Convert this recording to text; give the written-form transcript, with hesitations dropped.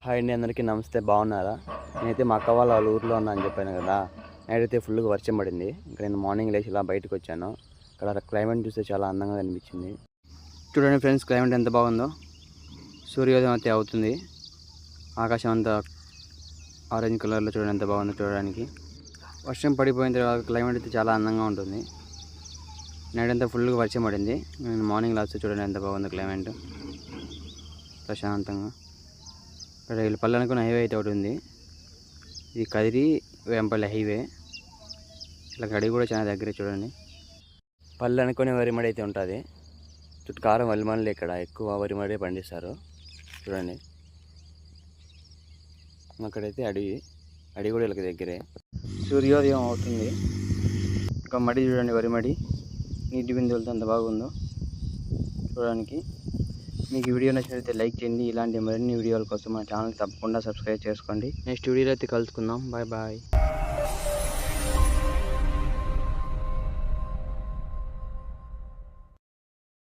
Hi అండి, అందరికీ నమస్తే. బాగున్నారా? నేనైతే మా అక్క వాళ్ళ ఊర్లో ఉన్నా అని చెప్పాను కదా. నైట్ అయితే ఫుల్గా వర్షం పడింది. ఇంకా నేను మార్నింగ్ లేచి ఇలా బయటకు వచ్చాను. ఇక్కడ క్లైమేట్ చూస్తే చాలా అందంగా అనిపించింది. చూడండి ఫ్రెండ్స్, క్లైమేట్ ఎంత బాగుందో. సూర్యోదయం అయితే అవుతుంది. ఆకాశం అంతా ఆరెంజ్ కలర్లో చూడండి ఎంత బాగుందో చూడడానికి. వర్షం పడిపోయిన తర్వాత క్లైమేట్ అయితే చాలా అందంగా ఉంటుంది. నైట్ అంతా ఫుల్గా వర్షం పడింది. నేను మార్నింగ్ లాస్ట్ చూడండి ఎంత బాగుందో క్లైమేట్, ప్రశాంతంగా. ఇక్కడ వీళ్ళు పల్లె అనుకున్న హైవే అయితే ఒకటి ఉంది. ఇది కదిరి వేంపల్లి హైవే. ఇలా గడి కూడా చాలా దగ్గరే చూడండి. పల్లె అనుకునే వరిమడి అయితే ఉంటుంది. చుట్టుకారం వరిమడిలు ఇక్కడ ఎక్కువ వరిమడి పండిస్తారు చూడండి. అక్కడైతే అడవి కూడా వీళ్ళకి దగ్గరే. సూర్యోదయం అవుతుంది. ఇంకా మడి చూడండి, వరిమడి నీటి బిందువులతో ఎంత బాగుందో చూడడానికి. మీకు వీడియో నచ్చినట్లయితే లైక్ చేయండి. ఇలాంటి మరిన్ని వీడియోల కోసం మన ఛానల్ తప్పకుండా సబ్స్క్రైబ్ చేసుకోండి. నెక్స్ట్ వీడియోలో అయితే కలుసుకుందాం. Bye bye.